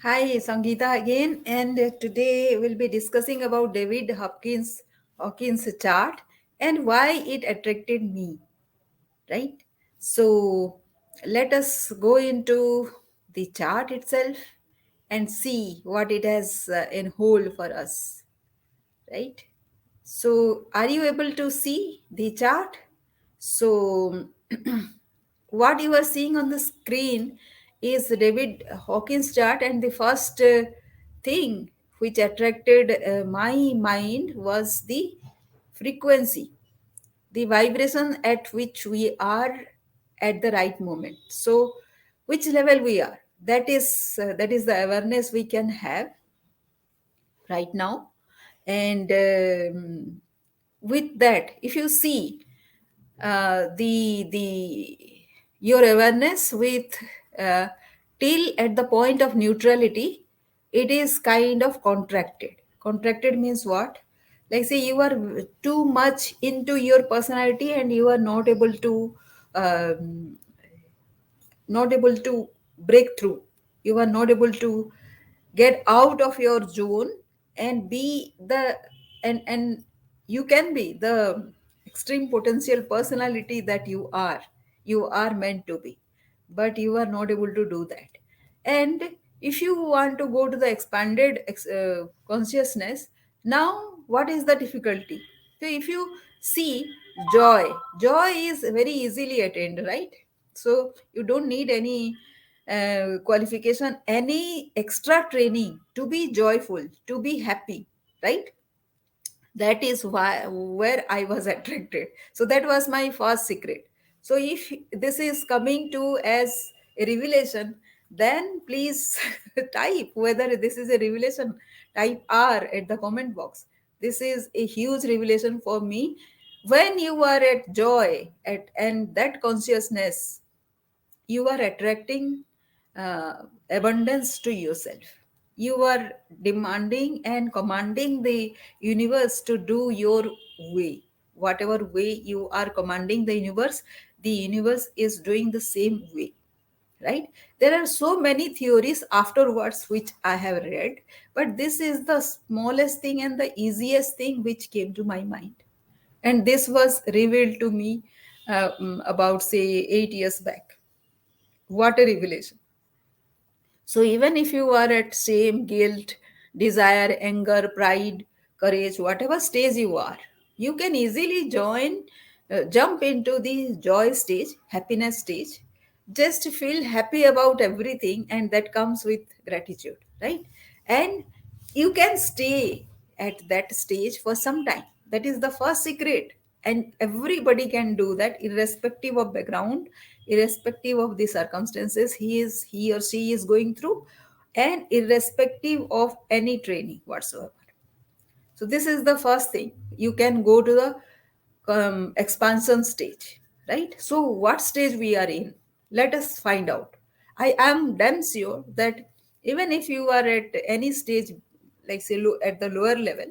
Hi, Sangeeta again, and today we'll be discussing about David Hawkins chart and why it attracted me, right? So let us go into the chart itself and see what it has in hold for us, right? So are you able to see the chart? So what you are seeing on the screen is David Hawkins chart, and the first thing which attracted my mind was the frequency, the vibration at which we are at the right moment. So which level we are, that is the awareness we can have right now. And with that, if you see the your awareness with uh, till at the point of neutrality, it is kind of contracted means what? Like, say you are too much into your personality and you are um, not able to break through. You are not able to get out of your zone and be the and you can be the extreme potential personality that you are meant to be, but you are not able to do that. And if you want to go to the expanded consciousness, now what is the difficulty? So if you see, joy is very easily attained, right? So you don't need any qualification, any extra training to be joyful, to be happy, right? That is why where I was attracted. So that was my first secret. So if this is coming to as a revelation, then please type whether this is a revelation. Type R at the comment box. This is a huge revelation for me. When you are at joy at and that consciousness, you are attracting abundance to yourself. You are demanding and commanding the universe to do your way. Whatever way you are commanding the universe is doing the same way, right? There are so many theories afterwards which I have read, but this is the smallest thing and the easiest thing which came to my mind. And this was revealed to me about, say, 8 years back. What a revelation. So even if you are at shame, guilt, desire, anger, pride, courage, whatever stage you are, you can easily jump into the joy stage, happiness stage. Just feel happy about everything, and that comes with gratitude, right? And you can stay at that stage for some time. That is the first secret. And everybody can do that, irrespective of background, irrespective of the circumstances he or she is going through, and irrespective of any training whatsoever. So this is the first thing. You can go to the expansion stage, right? So what stage we are in, let us find out. I am damn sure that even if you are at any stage, like, say, at the lower level,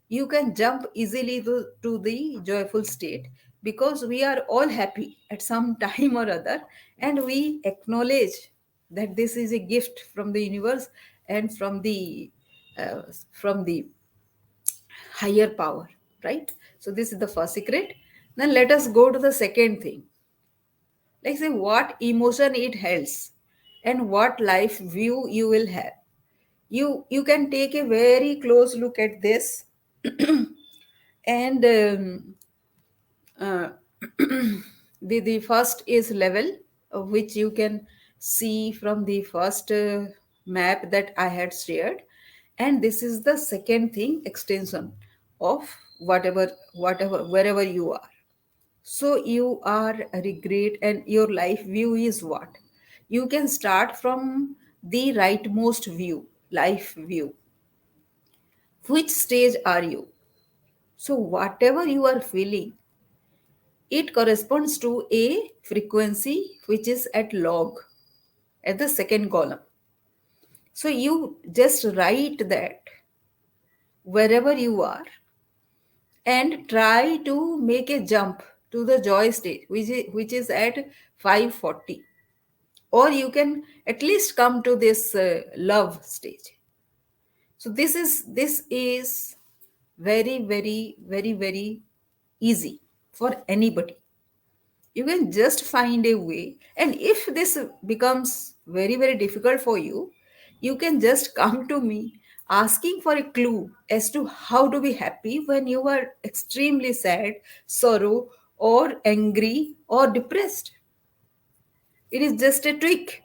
you can jump easily to the joyful state, because we are all happy at some time or other, and we acknowledge that this is a gift from the universe and from the higher power, right? So this is the first secret. Then let us go to the second thing. Like, say, what emotion it holds and what life view you will have. You can take a very close look at this. And uh, the first is level, which you can see from the first map that I had shared. And this is the second thing, extension of whatever wherever you are. So you are a regret, and your life view is what? You can start from the rightmost view, life view. Which stage are you? So whatever you are feeling, it corresponds to a frequency which is at log, at the second column. So you just write that wherever you are, and try to make a jump to the joy state, which is at 540. or you can at least come to this love stage. So this is very very very very easy for anybody. You can just find a way, and if this becomes very very difficult for you, you can just come to me asking for a clue as to how to be happy when you are extremely sad, sorrow, or angry or depressed. It is just a trick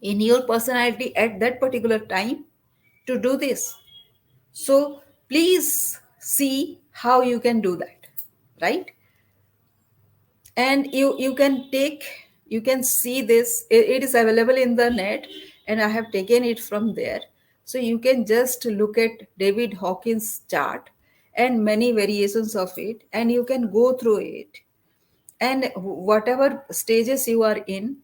in your personality at that particular time to do this. So please see how you can do that, right? And you can take, you can see this, it is available in the net, and I have taken it from there. So you can just look at David Hawkins chart and many variations of it, and you can go through it, and whatever stages you are in,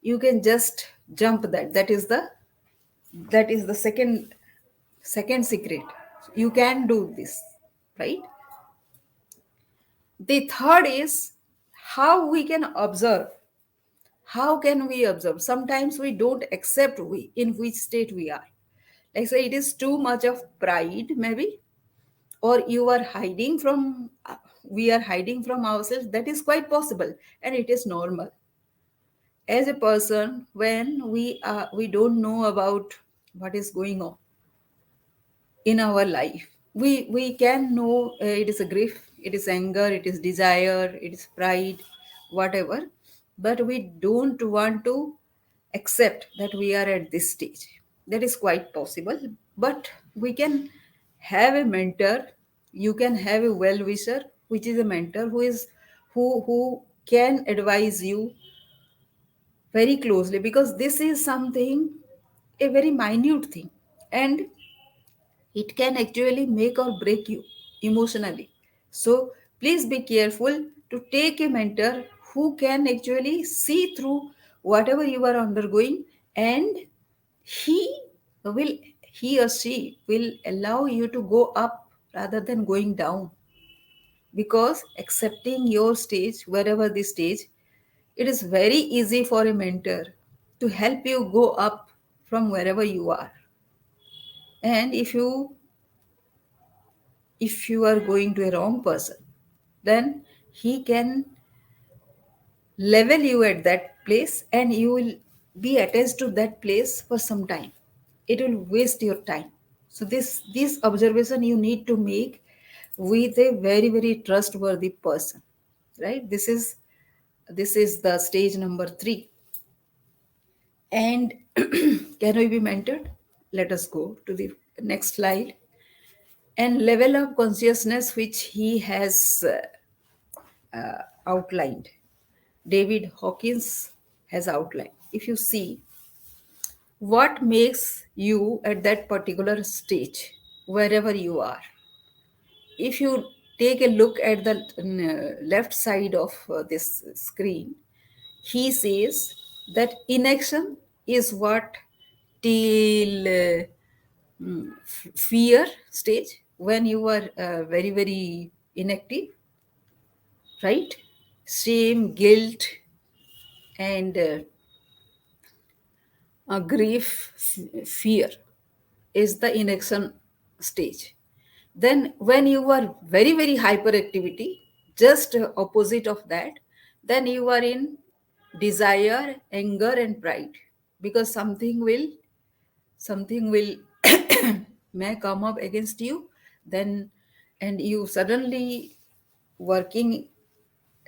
you can just jump that. That is the second secret. You can do this, right? The third is how we can observe. How can we observe? Sometimes we don't accept we in which state we are. Like say it is too much of pride, maybe, or you are hiding from. We are hiding from ourselves. That is quite possible, and it is normal. As a person, when we don't know about what is going on in our life, we can know it is a grief, it is anger, it is desire, it is pride, whatever, but we don't want to accept that we are at this stage. That is quite possible, but we can have a mentor. You can have a well wisher, which is a mentor who can advise you very closely, because this is something, a very minute thing, and it can actually make or break you emotionally. So please be careful to take a mentor who can actually see through whatever you are undergoing, and he will, he or she will allow you to go up rather than going down. Because accepting your stage, wherever the stage, it is very easy for a mentor to help you go up from wherever you are. And if you are going to a wrong person, then he can level you at that place, and you will be attached to that place for some time. It will waste your time. So this observation you need to make with a very very trustworthy person, right? This is the stage number 3. And can we be mentored? Let us go to the next slide. And level of consciousness which he has outlined, David Hawkins has outlined. If you see what makes you at that particular stage, wherever you are, if you take a look at the left side of this screen, he says that inaction is what till fear stage, when you are very very inactive, right? Shame, guilt, and grief, fear is the inaction stage. Then when you are very very hyperactivity, just opposite of that, then you are in desire, anger, and pride, because something will may come up against you, then, and you suddenly working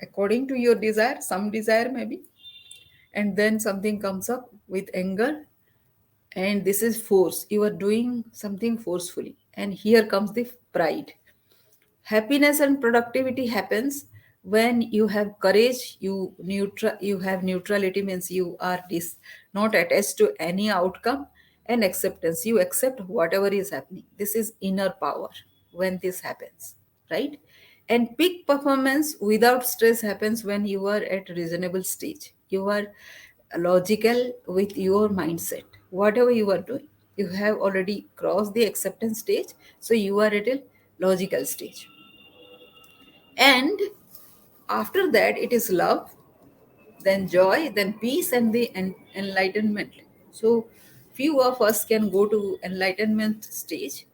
according to your desire, some desire maybe, and then something comes up with anger, and this is force, you are doing something forcefully, and here comes the pride. Happiness and productivity happens when you have courage, you have neutrality, means you are not attached to any outcome, and acceptance, you accept whatever is happening. This is inner power when this happens, right? And peak performance without stress happens when you are at reasonable stage. You are logical with your mindset. Whatever you are doing, you have already crossed the acceptance stage, so you are at a logical stage. And after that, it is love. then joy, then peace, and the enlightenment. So, few of us can go to enlightenment stage,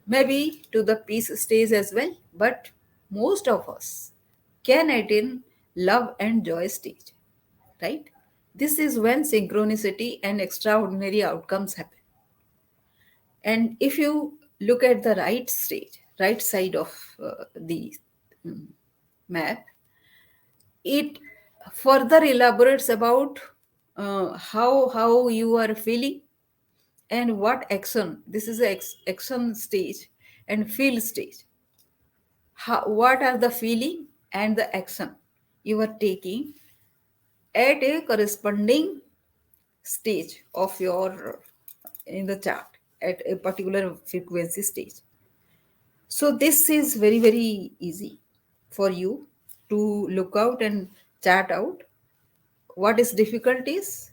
maybe to the peace stage as well, but most of us can attain love and joy stage, right? This is when synchronicity and extraordinary outcomes happen. And if you look at the right stage, right side of the map, it further elaborates about how you are feeling and what action. This is the action stage and feel stage. What are the feeling and the action you are taking at a corresponding stage of your in the chart at a particular frequency stage. So this is very very easy for you to look out and chart out. What is difficult is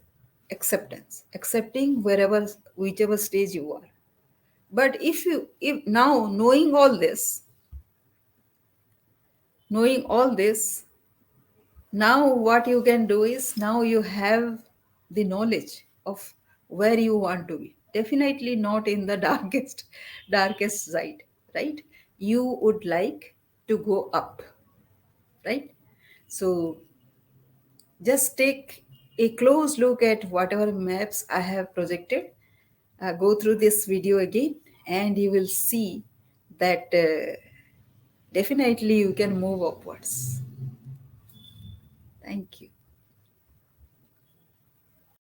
acceptance, accepting wherever whichever stage you are. But if now knowing all this, now what you can do is now you have the knowledge of where you want to be. Definitely not in the darkest side, right? You would like to go up, right? So just take a close look at whatever maps I have projected. Go through this video again, and you will see that definitely you can move upwards. Thank you.